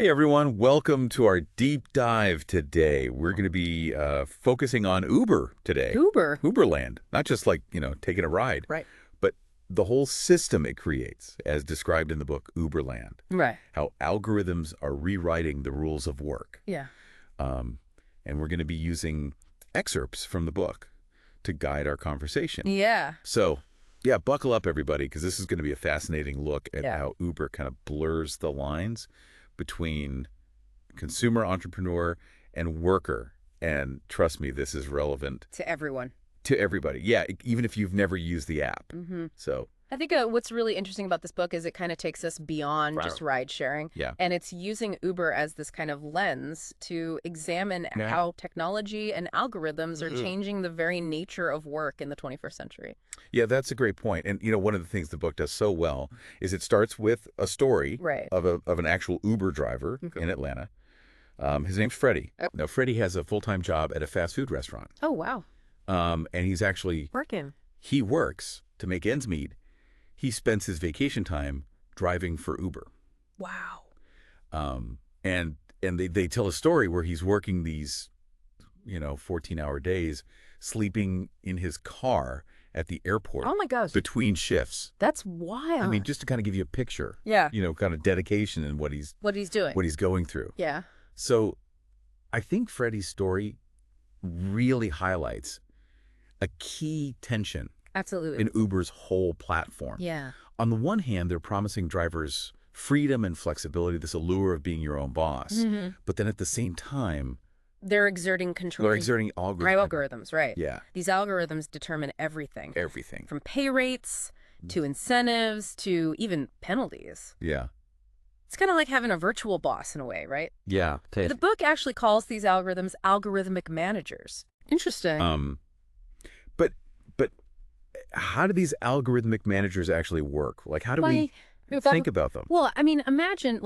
Hey everyone, welcome to our deep dive today. We're going to be focusing on Uber today. Uberland. Not just like, taking a ride. Right. But the whole system it creates, as described in the book Uberland. Right. How algorithms are rewriting the rules of work. Yeah. And we're going to be using excerpts from the book to guide our conversation. Yeah. So, yeah, buckle up everybody, because this is going to be a fascinating look at how Uber kind of blurs the lines between consumer, entrepreneur, and worker. And trust me, this is relevant To everyone. to everybody. Yeah, even if you've never used the app. Mm-hmm. So I think what's really interesting about this book is it kind of takes us beyond just ride sharing. Yeah. And it's using Uber as this kind of lens to examine how technology and algorithms are changing the very nature of work in the 21st century. yeah, that's a great point. And one of the things the book does so well is it starts with a story of an actual Uber driver in Atlanta. His name's Freddie. Oh. Now, Freddie has a full-time job at a fast food restaurant. Oh, wow. And he's actually he works to make ends meet. He spends his vacation time driving for Uber. Wow. And they tell a story where he's working these, 14-hour days, sleeping in his car at the airport. Oh, my gosh. Between shifts. That's wild. I mean, just to kind of give you a picture. Yeah. Kind of dedication and what he's doing. what he's going through. Yeah. So I think Freddie's story really highlights a key tension Absolutely. in Uber's whole platform. Yeah. On the one hand, they're promising drivers freedom and flexibility, this allure of being your own boss. Mm-hmm. But then at the same time, They're exerting control. they're exerting algorithms, right. Yeah. These algorithms determine everything. Everything. From pay rates to incentives to even penalties. Yeah. It's kind of like having a virtual boss in a way, right? Yeah. The book actually calls these algorithms algorithmic managers. Interesting. But how do these algorithmic managers actually work? Like, how do we think about them? Well, I mean, imagine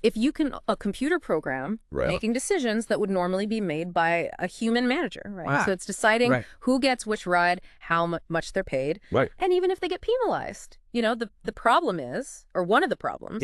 if you can a computer program making decisions that would normally be made by a human manager, right? Wow. So it's deciding who gets which ride, how much they're paid, and even if they get penalized. The problem is, or one of the problems,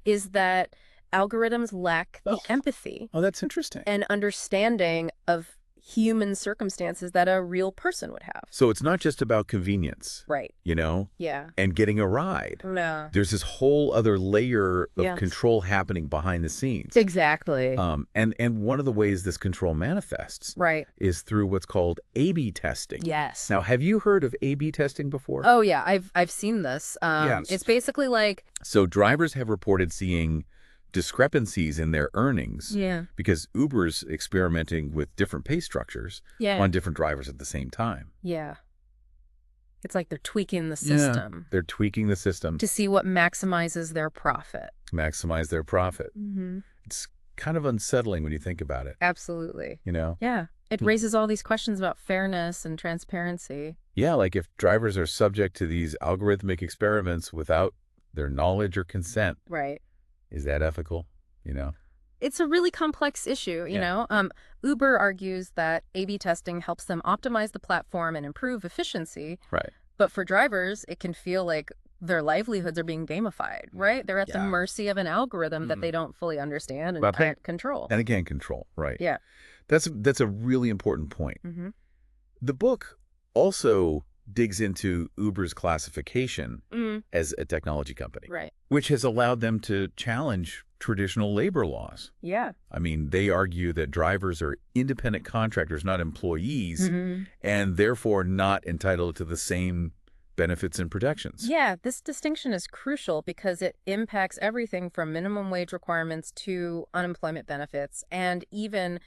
is that algorithms lack the empathy Oh, that's interesting. and understanding of human circumstances that a real person would have. So it's not just about convenience, Right. Yeah. and getting a ride. No. There's this whole other layer of control happening behind the scenes. Exactly. And one of the ways this control manifests is through what's called A/B testing. Yes. Now, have you heard of A/B testing before? Oh, yeah. I've seen this. It's basically like... So drivers have reported seeing discrepancies in their earnings because Uber's experimenting with different pay structures on different drivers at the same time. Yeah. It's like they're tweaking the system. They're tweaking the system to see what maximizes their profit. Maximize their profit. Mm-hmm. It's kind of unsettling when you think about it. Absolutely. Yeah. It raises all these questions about fairness and transparency. Yeah, like if drivers are subject to these algorithmic experiments without their knowledge or consent. Right. Is that ethical? It's a really complex issue, you know. Uber argues that A/B testing helps them optimize the platform and improve efficiency. Right. But for drivers, it can feel like their livelihoods are being gamified, right? They're at the mercy of an algorithm that they don't fully understand and can't control. And again, control, right. Yeah. That's a really important point. Mm-hmm. The book also digs into Uber's classification as a technology company, Right. which has allowed them to challenge traditional labor laws. Yeah. I mean, they argue that drivers are independent contractors, not employees, and therefore not entitled to the same benefits and protections. Yeah, this distinction is crucial because it impacts everything from minimum wage requirements to unemployment benefits and even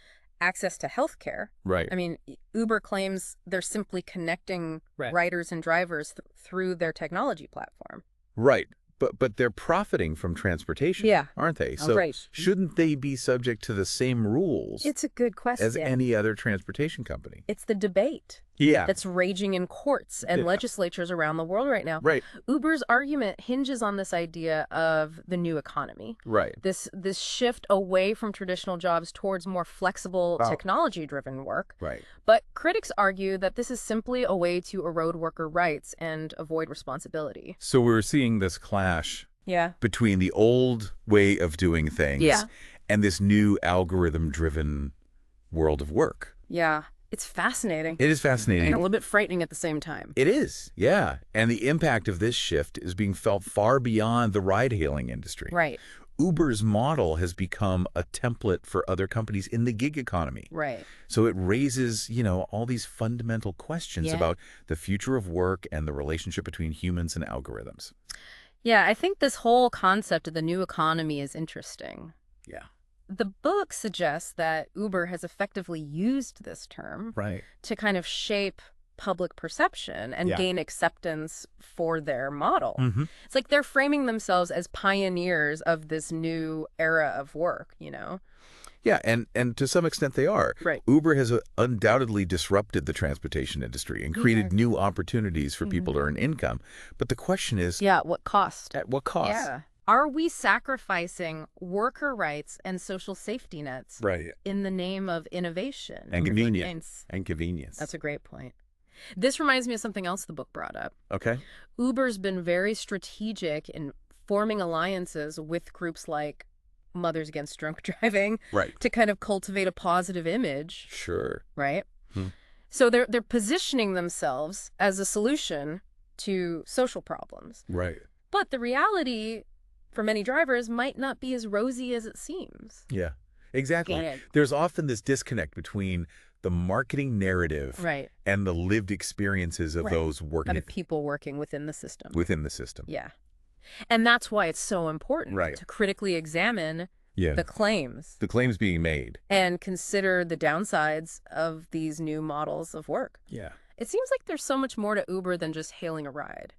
access to health care. Right. I mean, Uber claims they're simply connecting riders and drivers through their technology platform. Right. But they're profiting from transportation, aren't they? So shouldn't they be subject to the same rules? It's a good question. As any other transportation company? It's the debate that's raging in courts and legislatures around the world right now. Right. Uber's argument hinges on this idea of the new economy. Right. This shift away from traditional jobs towards more flexible technology-driven work. Right. But critics argue that this is simply a way to erode worker rights and avoid responsibility. So we're seeing this clash Yeah. between the old way of doing things and this new algorithm-driven world of work. Yeah. It's fascinating. It is fascinating. And a little bit frightening at the same time. It is, yeah. And the impact of this shift is being felt far beyond the ride-hailing industry. Right. Uber's model has become a template for other companies in the gig economy. Right. So it raises, all these fundamental questions about the future of work and the relationship between humans and algorithms. Yeah, I think this whole concept of the new economy is interesting. Yeah. The book suggests that Uber has effectively used this term to kind of shape public perception and gain acceptance for their model. It's like they're framing themselves as pioneers of this new era of work, Yeah, and to some extent they are. Right. Uber has undoubtedly disrupted the transportation industry and created new opportunities for people to earn income. But the question is... Yeah, what cost? At what cost? Yeah. Are we sacrificing worker rights and social safety nets in the name of innovation? And convenience. And convenience. That's a great point. This reminds me of something else the book brought up. Okay. Uber's been very strategic in forming alliances with groups like Mothers Against Drunk Driving to kind of cultivate a positive image. Sure. Right? So they're positioning themselves as a solution to social problems. Right. But the reality for many drivers might not be as rosy as it seems. Yeah, exactly. There's often this disconnect between the marketing narrative and the lived experiences of those working... Of people working within the system. Within the system. Yeah. And that's why it's so important to critically examine the claims. The claims being made. And consider the downsides of these new models of work. Yeah. It seems like there's so much more to Uber than just hailing a ride.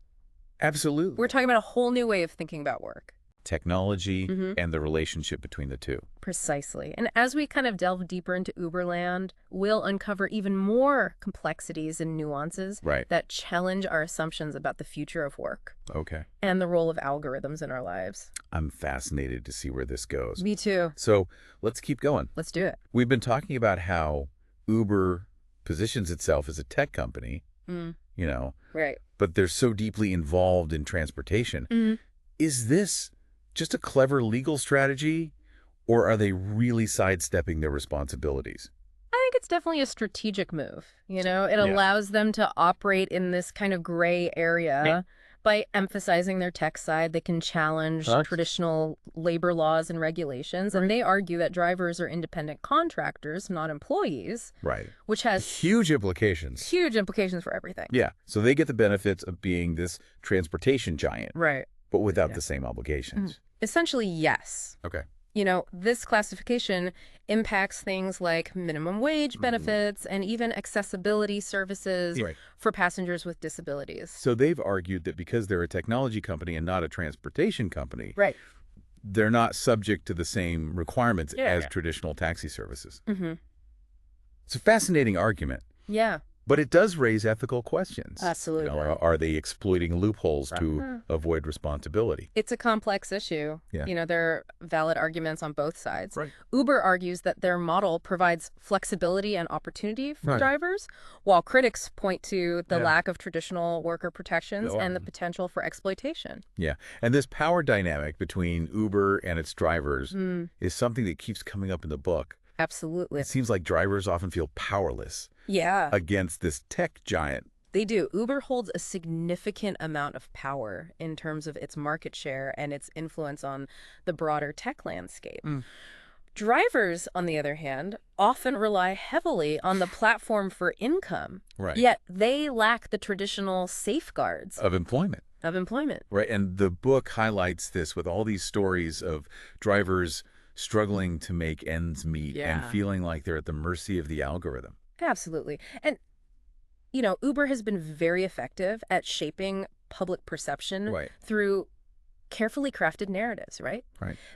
Absolutely. We're talking about a whole new way of thinking about work. Technology and the relationship between the two. Precisely. And as we kind of delve deeper into Uberland, we'll uncover even more complexities and nuances that challenge our assumptions about the future of work. Okay. And the role of algorithms in our lives. I'm fascinated to see where this goes. Me too. So let's keep going. Let's do it. We've been talking about how Uber positions itself as a tech company, but they're so deeply involved in transportation. Is this just a clever legal strategy, or are they really sidestepping their responsibilities? I think it's definitely a strategic move. It allows them to operate in this kind of gray area. By emphasizing their tech side, they can challenge traditional labor laws and regulations. And they argue that drivers are independent contractors, not employees. Right. Which has huge implications. Huge implications for everything. Yeah. So they get the benefits of being this transportation giant. Right. But without the same obligations. Essentially, yes. Okay. This classification impacts things like minimum wage benefits and even accessibility services for passengers with disabilities. So they've argued that because they're a technology company and not a transportation company, they're not subject to the same requirements as traditional taxi services. It's a fascinating argument. Yeah. But it does raise ethical questions. Absolutely. Are they exploiting loopholes to avoid responsibility? It's a complex issue. Yeah. There are valid arguments on both sides. Uber argues that their model provides flexibility and opportunity for drivers, while critics point to the lack of traditional worker protections and the potential for exploitation. Yeah. And this power dynamic between Uber and its drivers is something that keeps coming up in the book. Absolutely. It seems like drivers often feel powerless against this tech giant. They do. Uber holds a significant amount of power in terms of its market share and its influence on the broader tech landscape. Drivers, on the other hand, often rely heavily on the platform for income, yet they lack the traditional safeguards of employment. Right. And the book highlights this with all these stories of drivers struggling to make ends meet and feeling like they're at the mercy of the algorithm. Absolutely. And, Uber has been very effective at shaping public perception through carefully crafted narratives, right?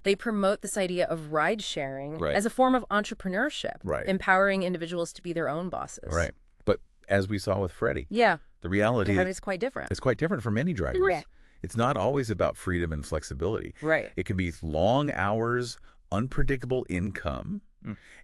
They promote this idea of ride sharing as a form of entrepreneurship, empowering individuals to be their own bosses. But as we saw with Freddie, the reality is quite different. It's quite different for many drivers. It's not always about freedom and flexibility. It can be long hours, unpredictable income,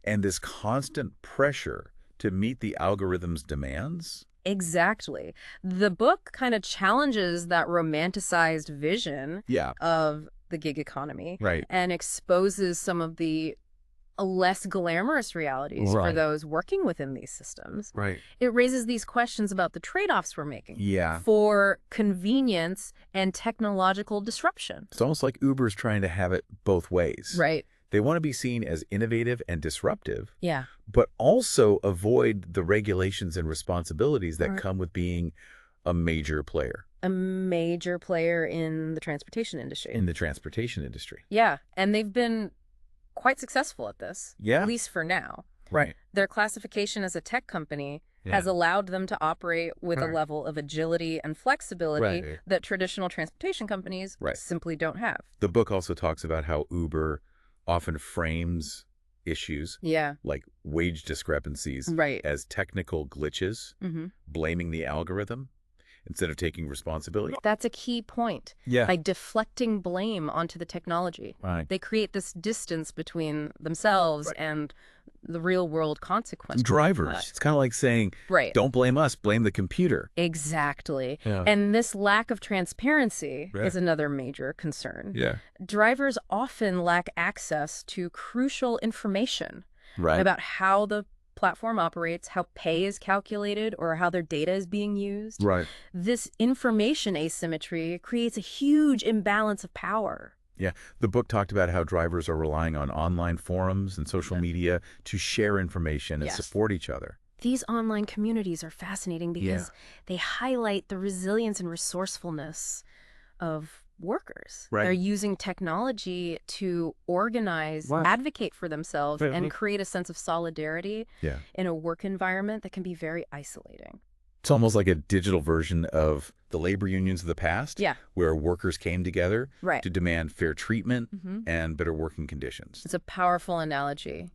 and this constant pressure to meet the algorithm's demands Exactly. The book kind of challenges that romanticized vision of the gig economy and exposes some of the less glamorous realities for those working within these systems. It raises these questions about the trade-offs we're making for convenience and technological disruption. It's almost like Uber's trying to have it both ways. They want to be seen as innovative and disruptive, but also avoid the regulations and responsibilities that come with being a major player. A major player in the transportation industry. Yeah, and they've been quite successful at this, at least for now. Their classification as a tech company has allowed them to operate with a level of agility and flexibility that traditional transportation companies simply don't have. The book also talks about how Uber often frames issues like wage discrepancies as technical glitches, blaming the algorithm instead of taking responsibility. That's a key point. By deflecting blame onto the technology, they create this distance between themselves and the real world consequences. Drivers. It's kind of like saying, don't blame us, blame the computer. Exactly. And this lack of transparency is another major concern. Drivers often lack access to crucial information about how the platform operates, how pay is calculated, or how their data is being used. This information asymmetry creates a huge imbalance of power. The book talked about how drivers are relying on online forums and social media to share information and support each other. These online communities are fascinating because they highlight the resilience and resourcefulness of workers. They're using technology to organize, advocate for themselves, and create a sense of solidarity in a work environment that can be very isolating. It's almost like a digital version of the labor unions of the past, where workers came together to demand fair treatment and better working conditions. It's a powerful analogy.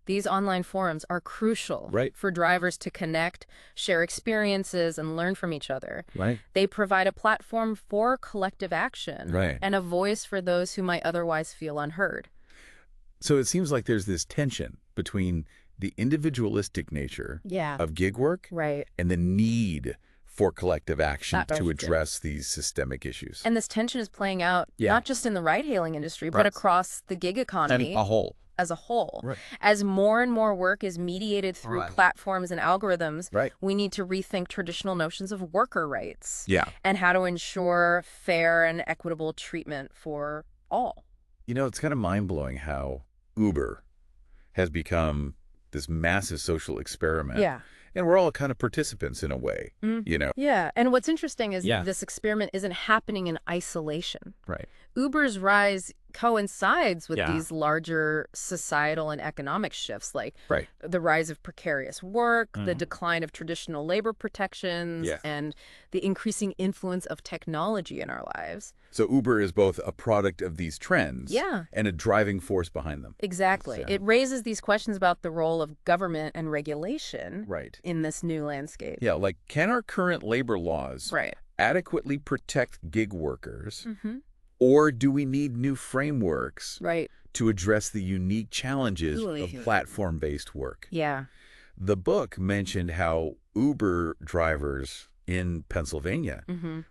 These online forums are crucial for drivers to connect, share experiences, and learn from each other. They provide a platform for collective action and a voice for those who might otherwise feel unheard. So it seems like there's this tension between the individualistic nature of gig work and the need for collective action to address these systemic issues. And this tension is playing out not just in the ride-hailing industry, but across the gig economy as a whole. As more and more work is mediated through platforms and algorithms, we need to rethink traditional notions of worker rights and how to ensure fair and equitable treatment for all. You know, it's kind of mind-blowing how Uber has become this massive social experiment. And we're all kind of participants in a way, you know? And what's interesting is this experiment isn't happening in isolation. Uber's rise coincides with these larger societal and economic shifts, like the rise of precarious work, the decline of traditional labor protections, and the increasing influence of technology in our lives. So Uber is both a product of these trends and a driving force behind them. Exactly. It raises these questions about the role of government and regulation in this new landscape. Like, can our current labor laws adequately protect gig workers? Or do we need new frameworks to address the unique challenges of platform-based work? The book mentioned how Uber drivers in Pennsylvania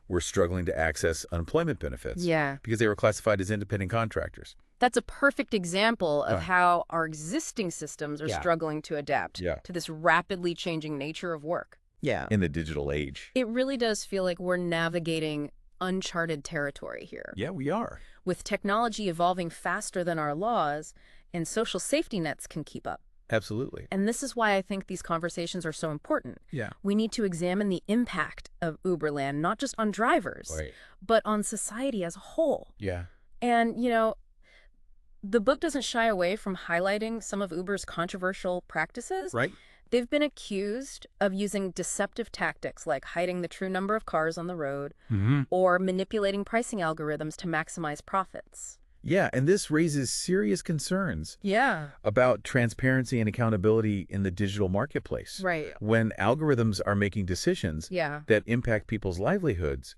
were struggling to access unemployment benefits because they were classified as independent contractors. That's a perfect example of how our existing systems are struggling to adapt to this rapidly changing nature of work. In the digital age. It really does feel like we're navigating uncharted territory here. We are. With technology evolving faster than our laws, and social safety nets can keep up. Absolutely. And this is why I think these conversations are so important. We need to examine the impact of Uberland, not just on drivers, but on society as a whole. And, you know, the book doesn't shy away from highlighting some of Uber's controversial practices. They've been accused of using deceptive tactics like hiding the true number of cars on the road or manipulating pricing algorithms to maximize profits. And this raises serious concerns about transparency and accountability in the digital marketplace. When algorithms are making decisions that impact people's livelihoods,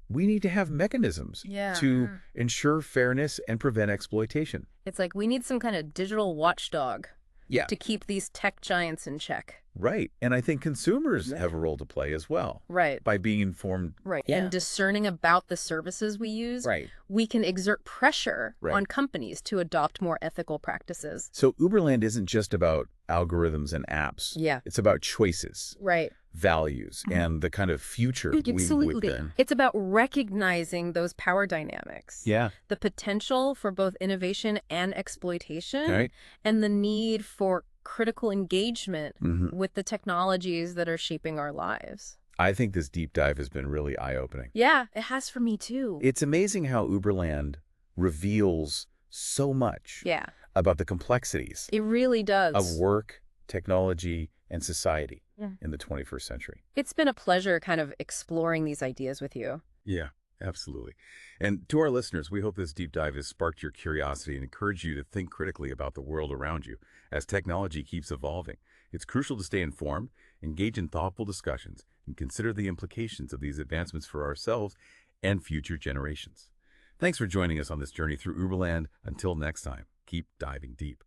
we need to have mechanisms to ensure fairness and prevent exploitation. It's like we need some kind of digital watchdog to keep these tech giants in check. Right. And I think consumers have a role to play as well. Right. By being informed. Right. Yeah. And discerning about the services we use, we can exert pressure on companies to adopt more ethical practices. So Uberland isn't just about algorithms and apps. Yeah. It's about choices. Right. Values and the kind of future Absolutely. within. It's about recognizing those power dynamics. Yeah. The potential for both innovation and exploitation. Right. And the need for critical engagement with the technologies that are shaping our lives. I think this deep dive has been really eye-opening. Yeah, it has for me too. It's amazing how Uberland reveals so much about the complexities. It really does. Of work, technology, and society in the 21st century. It's been a pleasure kind of exploring these ideas with you. Yeah, absolutely. And to our listeners, we hope this deep dive has sparked your curiosity and encouraged you to think critically about the world around you as technology keeps evolving. It's crucial to stay informed, engage in thoughtful discussions, and consider the implications of these advancements for ourselves and future generations. Thanks for joining us on this journey through Uberland. Until next time, keep diving deep.